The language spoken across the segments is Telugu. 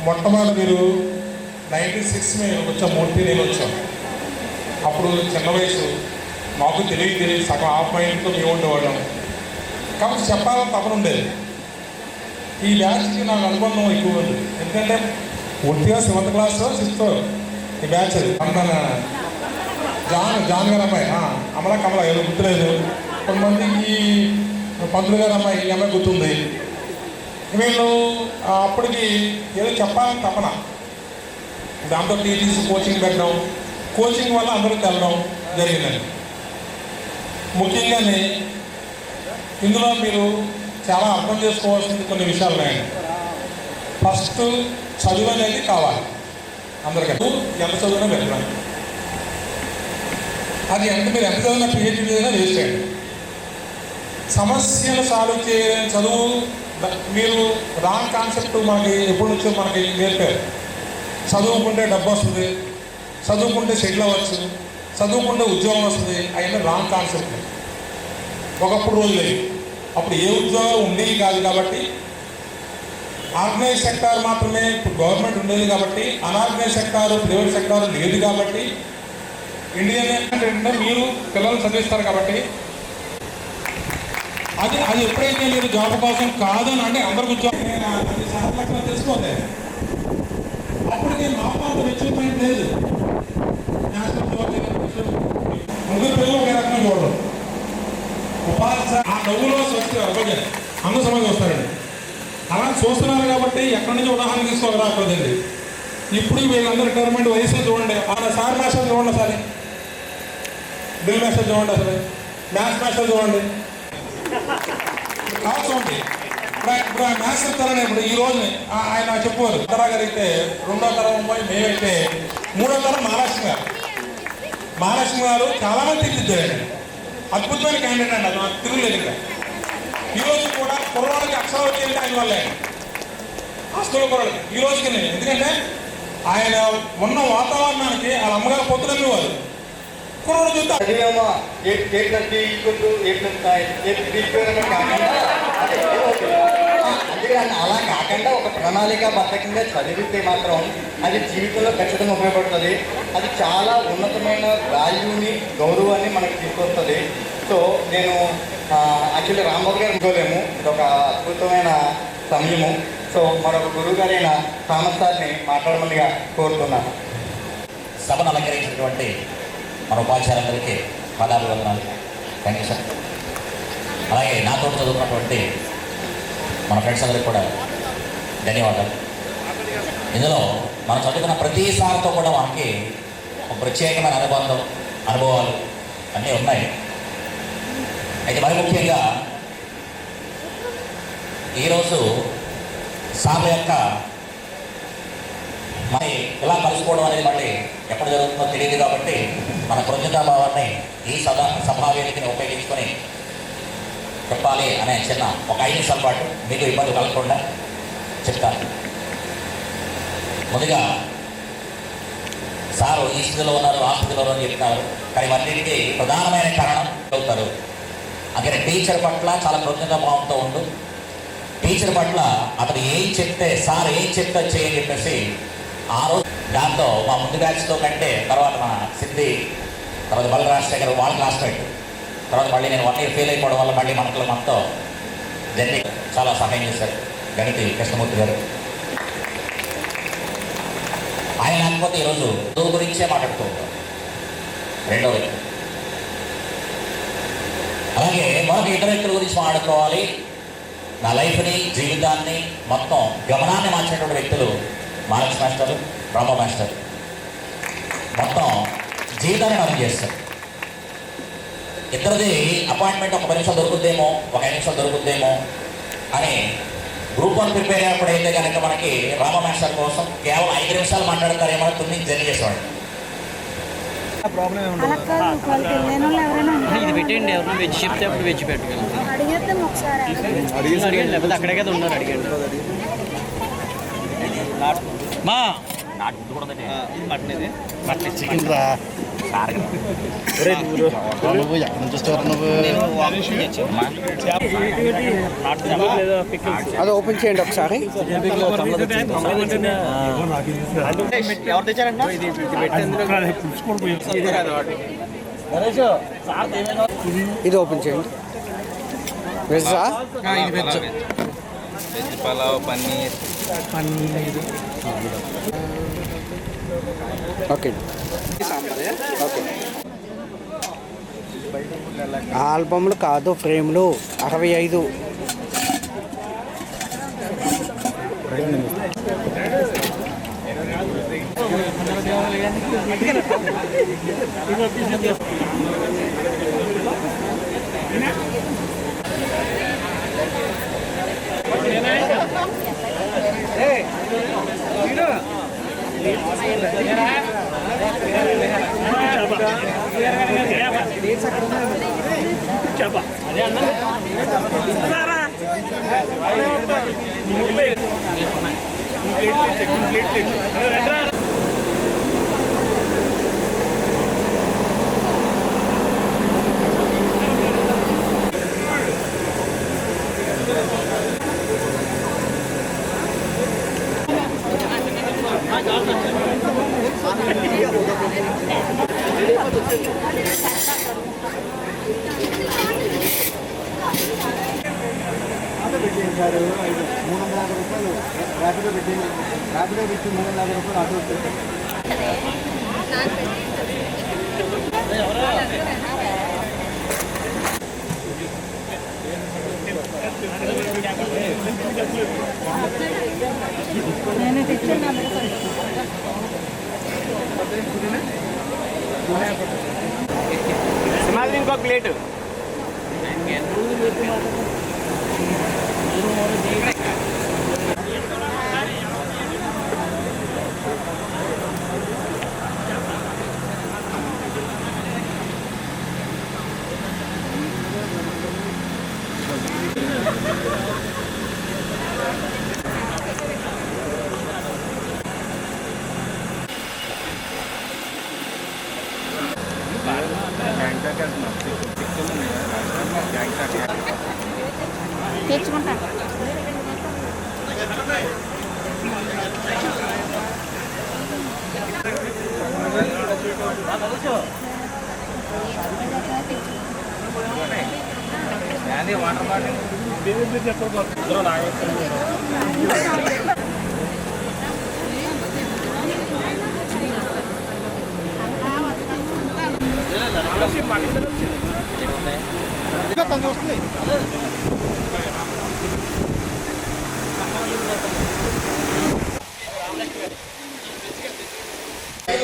మొట్టమొదటి మీరు 96 మేము వచ్చాం, మూర్తి నేను వచ్చాం. అప్పుడు చిన్న వయసు, మాకు తెలియదు సగం హాఫ్ మైండ్తో మేము ఉండేవాళ్ళం. కాబట్టి చెప్పాలని తపన ఉండేది. ఈ బ్యాచ్కి నాకు అనుబంధం ఎక్కువ ఉంది. ఎందుకంటే పూర్తిగా 7th క్లాస్ 6th ఈ బ్యాచ్ అది. అంత జాన్ గారి అమ్మాయి అమలా కమల ఏదో గుర్తులేదు. కొంతమందికి పంతులు గారి అమ్మాయి ఈ అమ్మాయి గుర్తుంది. వీళ్ళు అప్పటికి ఏదో చెప్పాలని తపన, దాంతో టీటీసీ కోచింగ్ పెట్టడం, కోచింగ్ వల్ల అందరికి వెళ్ళడం జరిగిందండి. ముఖ్యంగానే ఇందులో మీరు చాలా అర్థం చేసుకోవాల్సింది కొన్ని విషయాలు ఉన్నాయండి. ఫస్ట్ చదువు అనేది కావాలి అందరికీ. ఎంత చదువునా వెళ్ళడం, అది మీరు ఎంత చదివినా పిహెచ్డీ చదివినా వేస్ట్ చేయండి. సమస్యను సాల్వ్ చేయ చదువు మీరు రాంగ్ కాన్సెప్ట్ మనకి ఎప్పటి నుంచో మనకి నేర్పారు. చదువుకుంటే డబ్బు వస్తుంది, చదువుకుంటే సెటిల్ అవ్వచ్చు, చదువుకుంటే ఉద్యోగం వస్తుంది. అవన్నీ రాంగ్ కాన్సెప్ట్. ఒకప్పుడు రోజులే అప్పుడు ఏ ఉద్యోగాలు ఉండేవి కాదు. కాబట్టి ఆర్గనైజ్ సెక్టార్ మాత్రమే ఇప్పుడు గవర్నమెంట్ ఉండేది. కాబట్టి అనార్గనైజ్ సెక్టారు, ప్రైవేట్ సెక్టారు లేదు. కాబట్టి ఇండియన్ ఏంటంటే మీరు పిల్లలు చదివిస్తారు. కాబట్టి అది ఎప్పుడైతే మీరు జాబ్ కోసం కాదని అంటే అందరికి ఉద్యోగం తెలుసుకోండి. అప్పటికి మాకు మెచ్యూర్మెంట్ లేదు. ముగ్గురు పిల్లలు ఒక రకంగా చూడడం, ఆ డబ్బులో అందరూ సమాజం వస్తారండి. అలా చూస్తున్నారు కాబట్టి ఎక్కడి నుంచి ఉదాహరణ తీసుకోవాలి రాకూడదండి. ఇప్పుడు వీళ్ళందరూ రిటైర్మెంట్ వయసులో చూడండి. సార్ మాస్టర్ చూడండి, సార్ డ్రిల్ మాస్టర్ చూడండి, అసలు మ్యాథ్స్ మాస్టర్ చూడండి. చూడండి ఇప్పుడు ఆ మ్యాథ్స్ చెప్తారని ఇప్పుడు ఈ రోజుని ఆయన చెప్పారు. ఉత్తరా గారు అయితే 2వ తరం పోయి, మేమైతే 3వ తరం మహాలక్ష్మి గారు చాలామంది తీర్చిద్దారండి. అద్భుతమైన క్యాండిడేట్ అండి, అది నాకు తిరుగులేదు. ఇంకా ఈరోజు కూడా కుర్రవాళ్ళకి అక్షరాలు వచ్చేయంటే ఆయన వల్లే, ఆస్తుల కుర్రలకి ఈ రోజుకి. ఎందుకంటే ఆయన ఉన్న వాతావరణానికి వాళ్ళ అమ్మగారు పొత్తులమ్మేవారు. కుర్రవాళ్ళు చూస్తారు అందుకని అలా కాకుండా ఒక ప్రణాళికాబద్ధకంగా చదివితే మాత్రం అది జీవితంలో ఖచ్చితంగా ఉపయోగపడుతుంది. అది చాలా ఉన్నతమైన వాల్యూని, గౌరవాన్ని మనకు తీసుకొస్తుంది. సో నేను యాక్చువల్లీ రామ్మోహన్ గారు అనుకోలేము, ఇది ఒక అద్భుతమైన సమయము. సో మరొక గురువు గారైన థామస్ సార్ని మాట్లాడమనిగా కోరుతున్నాను. సభను అలంకరించినటువంటి మన ఉపాధ్యాయులందరికీ పదాభివందనాలు. Thank you sir. అలాగే నాతో చదువుకున్నటువంటి మన ఫ్రెండ్స్ అందరికీ కూడా ధన్యవాదాలు. ఇందులో మనం చదువుకున్న ప్రతి సార్తో కూడా మనకి ఒక ప్రత్యేకమైన అనుభవాలు అన్నీ ఉన్నాయి. అయితే మరి ముఖ్యంగా ఈరోజు సార్ల యొక్క మరి ఇలా కలుసుకోవడం అనేది మళ్ళీ ఎప్పుడు జరుగుతుందో తెలియదు. కాబట్టి మన కృతజ్ఞతాభావాన్ని ఈ సభావేదికని ఉపయోగించుకొని చెప్పాలి అనే చిన్న ఒక 5 నిమిషాల పాటు మీకు ఇబ్బంది కలగకుండా చెప్తాను. ముందుగా సారు ఈ స్థితిలో ఉన్నారు, ఆ స్థితిలో అని చెప్తున్నారు. కానీ ఇవన్నిటికీ ప్రధానమైన కారణం అవుతారు. అందుకని టీచర్ పట్ల చాలా కృతజ్ఞతాభావంతో ఉండు. టీచర్ పట్ల అతను ఏం చెప్తే, సార్ ఏం చెప్తే చేయని చెప్పేసి ఆ రోజు దాంతో మా ముందు బ్యాచ్తో కంటే తర్వాత మన సిద్ధి, తర్వాత బలరాజశేఖర్ వాళ్ళ క్లాస్మేట్, తర్వాత మళ్ళీ నేను 1 year ఫెయిల్ అయిపోవడం వల్ల మళ్ళీ మనతో జర్నీ చాలా సహాయం చేశారు గణితి కృష్ణమూర్తి గారు. ఆయన లేకపోతే ఈరోజు చదువు గురించే మాట్లాడుతూ ఉంటాం. రెండో వ్యక్తి. అలాగే మరొక ఇతర వ్యక్తుల గురించి మాట్లాడుకోవాలి. నా లైఫ్ని, జీవితాన్ని మొత్తం గమనాన్ని మార్చినటువంటి వ్యక్తులు మహాలక్ష్మి మాస్టర్, రామ మాస్టర్. మొత్తం జీవితాన్ని మనం చేస్తారు. ఇద్దరిది అపాయింట్మెంట్ ఒక 10 నిమిషాలు దొరుకుద్దేమో, ఒక 5 నిమిషాలు దొరుకుద్దేమో అని గ్రూప్ 1 ప్రిపేర్ అయినప్పుడైతే కనుక మనకి రామ మాస్టర్ కోసం కేవలం 5 నిమిషాలు మాట్లాడతారేమో తుమ్మి జర్నీ చేసేవాడు. ఇది పెట్టండి, ఎవరైనా వెజ్ చెప్తే అప్పుడు వెజ్ పెట్టగలుగుతాం. అడిగండి, లేకపోతే అక్కడే కదా ఉన్నారు, అడిగండి. మా నాటు కూడా మటన్, ఇది మటన్ చికెన్ రా. సార్ నువ్వు ఎక్కడి నుంచి వస్తారు నువ్వు? అది ఓపెన్ చేయండి ఒకసారి. ఎవరు తెచ్చారంట? ఇది ఓపెన్ చేయండి. వెజ్జా? Veg pulao, paneer. Okay okay. ఆల్బమ్లు కాదు, ఫ్రేమ్లు 65. ఇంకో ప్లేట్. తెచ్చుకుంటాను. వాటర్ బాటిల్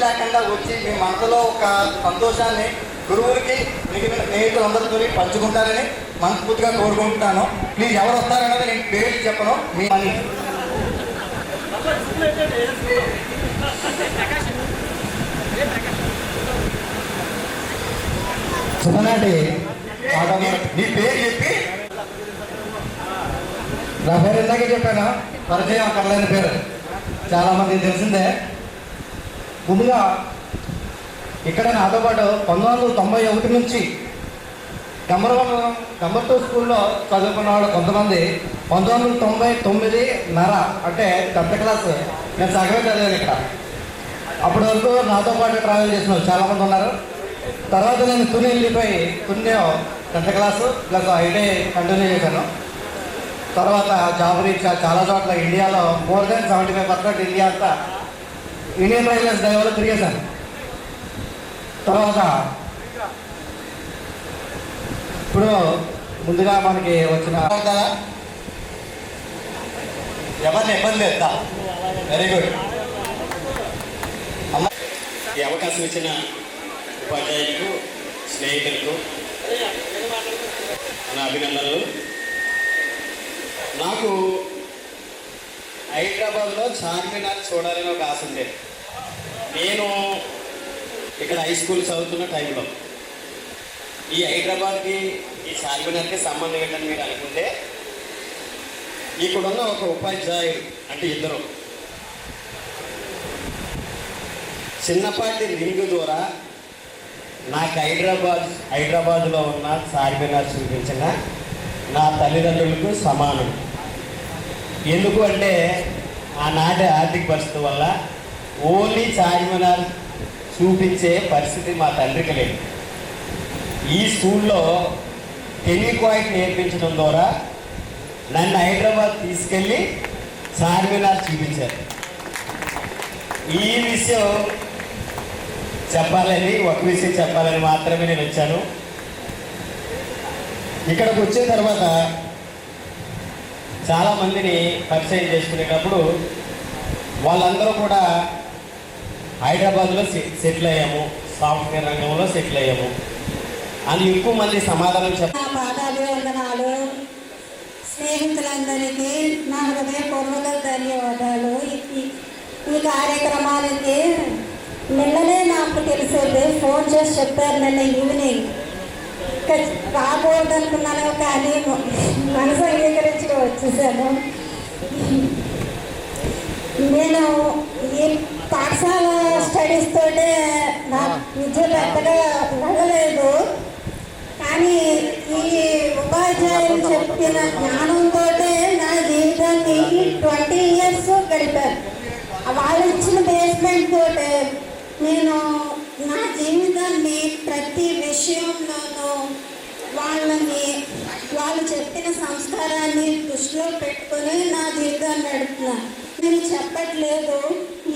లేకుండా వచ్చి మీ మనసులో ఒక సంతోషాన్ని గురువులకి మిగిలిన స్నేహితులందరితో పంచుకుంటారని మనస్ఫూర్తిగా కోరుకుంటున్నాను. ప్లీజ్ ఎవరు వస్తారన్నది నేను పేరు చెప్పను. మీ సుమనాటి నీ పేరు చెప్పి నా పేరు ఇందాకే చెప్పాను, పరిచయం అక్కర్లేని పేరు చాలామందికి తెలిసిందే. ముందుగా ఇక్కడ నాతో పాటు 1991 నుంచి నెంబర్ 2 స్కూల్లో చదువుకున్న వాళ్ళు కొంతమంది 1999 అంటే 10th క్లాస్ నేను సగమే చదివాను ఇక్కడ. అప్పటి వరకు నాతో పాటు ట్రావెల్ చేసిన వాళ్ళు చాలామంది ఉన్నారు. తర్వాత నేను తుని వెళ్ళిపోయి Tuni 10th class plus IT continue చేశాను. తర్వాత జాబ్ రీచ్ చాలా చోట్ల ఇండియాలో more than 75% ఇండియా అంతా ఇండియన్ రైల్వేస్ డ్రైవర్లో తిరిగేశాను. తర్వాత ఇప్పుడు ముందుగా మనకి వచ్చిన ఎవరిని ఇబ్బంది లేదా? Very good. ఈ అవకాశం ఇచ్చిన ఉపాధ్యాయులకు, స్నేహితులకు నా అభినందనలు. నాకు హైదరాబాద్లో చార్మినార్ చూడాలని ఒక ఆశ ఉండేది. నేను ఇక్కడ హై స్కూల్ చదువుతున్న టైంలో ఈ హైదరాబాద్కి ఈ చార్మినార్కి సంబంధం ఏంటని మీరు అనుకుంటే, ఇక్కడున్న ఒక ఉపాధ్యాయుడు అంటే ఇద్దరు చిన్నపాటి రింగు ద్వారా నాకు హైదరాబాద్లో ఉన్న చార్మినార్ చూపించిన నా తల్లిదండ్రులకు సమానం. ఎందుకు అంటే ఆనాటి ఆర్థిక పరిస్థితి వల్ల ఓన్లీ చార్మినార్ చూపించే పరిస్థితి మా తండ్రికి లేదు. ఈ స్కూల్లో టెలికాయిట్ నేర్పించడం ద్వారా నన్ను హైదరాబాద్ తీసుకెళ్ళి చార్మినార్ చూపించారు. ఈ విషయం చెప్పాలని, ఒక విషయం చెప్పాలని మాత్రమే నేను వచ్చాను. ఇక్కడికి వచ్చిన తర్వాత చాలామందిని పరిచయం చేసుకునేటప్పుడు వాళ్ళందరూ కూడా హైదరాబాద్లో సెటిల్ అయ్యాము, సాఫ్ట్వేర్ రంగంలో సెటిల్ అయ్యాము అని ఎక్కువ మంది సమాధానం చెప్పారు. పాదాభివందనాలు. స్నేహితులందరికీ నా హృదయపూర్వక ధన్యవాదాలు. ఈ కార్యక్రమానికి నిన్ననే నాకు తెలిసేది, ఫోన్ చేసి చెప్పారు నిన్న ఈవినింగ్. రాకూడదనుకున్నాను కానీ మనసు అంగీకరించుకు వచ్చేసాను. నేను ఈ పాఠశాల స్టడీస్ తోటే నా విద్య పెద్దగా వెళ్ళలేదు, కానీ ఈ ఉపాధ్యాయులు చెప్పిన జ్ఞానంతో నా జీవితాన్ని 20 years గడిపాను. వాళ్ళు ఇచ్చిన బేస్మెంట్ తోటే నేను నా జీవితాన్ని ప్రతి విషయంలోనూ వాళ్ళు చెప్పిన సంస్కారాన్ని దృష్టిలో పెట్టుకొని నా జీవితాన్ని నడుపుతున్నాను. నేను చెప్పట్లేదు.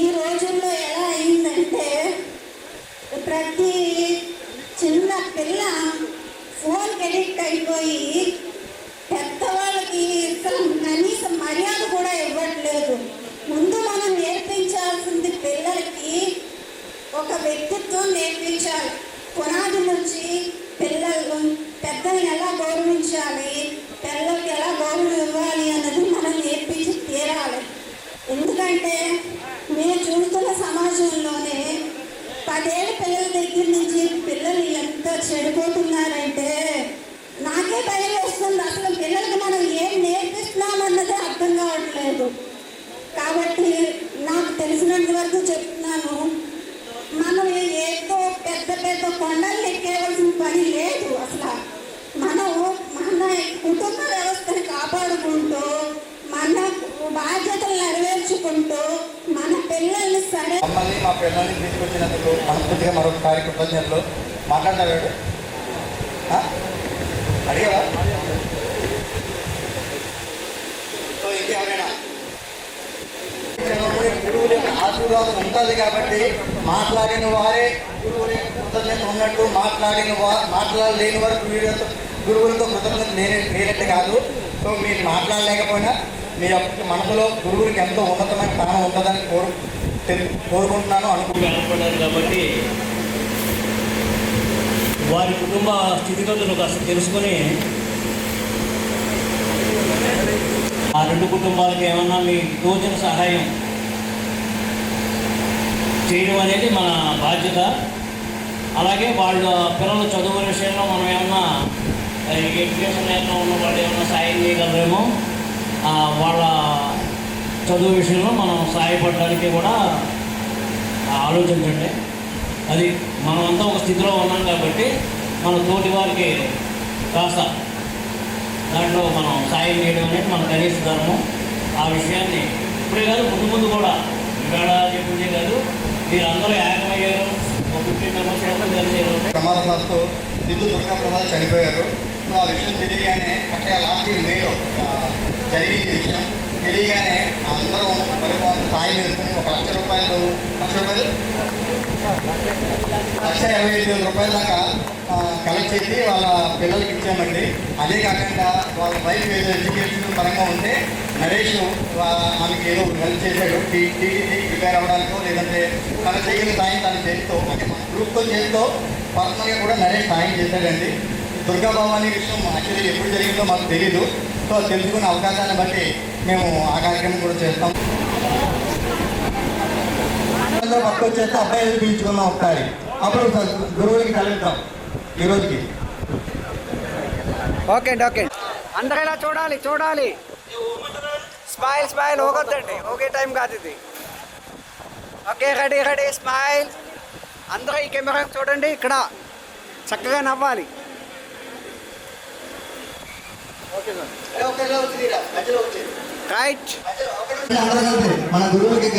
ఈ రోజుల్లో ఎలా అయిందంటే ప్రతి చిన్న పిల్ల ఫోన్కి అడిక్ట్ అయిపోయి పెద్దవాళ్ళకి కనీసం మర్యాద కూడా ఇవ్వట్లేదు. ముందు మనం నేర్పించాల్సింది పిల్లలకి ఒక వ్యక్తిత్వం నేర్పించాలి. పునాది నుంచి పిల్లలు పెద్దల్ని ఎలా గౌరవించాలి, పిల్లలకి ఎలా గౌరవం ఇవ్వాలి అన్నది మనం నేర్పించి తీరాలి. ఎందుకంటే మేము చూస్తున్న సమాజంలోనే 10 ఏళ్ళ పిల్లల దగ్గర నుంచి పిల్లలు ఎంత చెడిపోతున్నారంటే నాకే భయం వేస్తుంది. అసలు పిల్లలకి మనం ఏం నేర్పిస్తున్నామన్నదే అర్థం కావట్లేదు. కాబట్టి నాకు తెలిసినంత వరకు చెప్తున్నాను, మనం ఏదో పెద్ద పెద్ద కొండలు ఎక్కేవలసిన పని లేదు. అసలు మనం మన కుటుంబ వ్యవస్థని కాపాడుకుంటూ మన బాధ్యతలు నెరవేర్చుకుంటూ మన పిల్లల్ని సరే మమ్మల్ని మా పిల్లల్ని తీసుకొచ్చినందుకు మనస్ఫూర్తిగా మరొకసారి కృతజ్ఞతలు. మాట్లాడతాడు అడిగావా? సో ఇంకెవరైనా గురువుల యొక్క ఆశీర్వాదం ఉంటుంది కాబట్టి మాట్లాడిన వారే గురువుల యొక్క కృతజ్ఞత ఉన్నట్టు, మాట్లాడలేని వారు గురువులతో కృతజ్ఞత లేనట్టు కాదు. సో మీరు మాట్లాడలేకపోయినా మీ యొక్క మనసులో గురువులకి ఎంతో ఉన్నతమైన స్థానం ఉంటుందని కోరుకుంటున్నాను, అనుకున్నారు. కాబట్టి వారి కుటుంబ స్థితిగతులు కాస్త తెలుసుకొని ఆ 2 కుటుంబాలకి ఏమన్నా మీ తోచిన సహాయం చేయడం అనేది మన బాధ్యత. అలాగే వాళ్ళ పిల్లల చదువు విషయంలో మనం ఏమన్నా ఎడ్యుకేషన్ ఏమన్నా ఉన్న వాళ్ళు ఏమన్నా సాయం చేయగలరేమో, వాళ్ళ చదువు విషయంలో మనం సహాయపడడానికి కూడా ఆలోచించండి. అది మనమంతా ఒక స్థితిలో ఉన్నాం కాబట్టి మన తోటి వారికి కాస్త దాంట్లో మనం సాయం చేయడం అనేది మన కనీస ధర్మం. ఆ విషయాన్ని ఇప్పుడే కాదు, ముందు ముందు కూడా ఇవాళ చెప్పిందే కాదు, మీరందరూ ఏకమయ్యారు. 15 members కలిసారు. ప్రమాదవశాత్తు సింధు దుర్గా ప్రసాద్ చనిపోయారు. సో ఆ విషయం తెలియగానే అక్కడ లాస్ట్ మేలో జరిగింది. విషయం తెలియగానే అందరూ సాయం చేసుకుని 1,00,000 రూపాయలు 1,55,000 దాకా కలెక్ట్ చేసి వాళ్ళ పిల్లలకి ఇచ్చామండి. అదే కాకుండా వాళ్ళ వైఫ్ ఏదో ఎడ్యుకేషన్ పరంగా ఉంటే నరేష్ ఆమెకి ఏదో హెల్ప్ చేశాడు, టీటీడీ ప్రిపేర్ అవ్వడానికో లేదంటే తన చేయని సాయం తను చేస్తూ, అంటే మన గ్రూప్తో చేస్తూ పర్సనల్గా కూడా నరేష్ సాయం చేశాడండి. దుర్గాభవాని విషయం యాక్చువల్లీ ఎప్పుడు జరిగిందో మాకు తెలీదు. సో తెలుసుకునే అవకాశాన్ని బట్టి మేము ఆ కార్యక్రమం కూడా చేస్తాం. పక్క వచ్చేస్తే అబ్బాయి పీల్చుకున్నాం ఒకసారి, అప్పుడు గురువులకి కలుగుతాం ఈ రోజుకి. ఓకే అండి, ఓకే. అందరూ ఇలా చూడాలి. స్మైల్ ಹೋಗೋదండి. ఓకే టైం కాదు ఇది. Okay, ready smile. అందరూ ఈ కెమెరా చూడండి. ఇక్కడ చక్కగా నవ్వాలి. రైట్. మన గురువులకి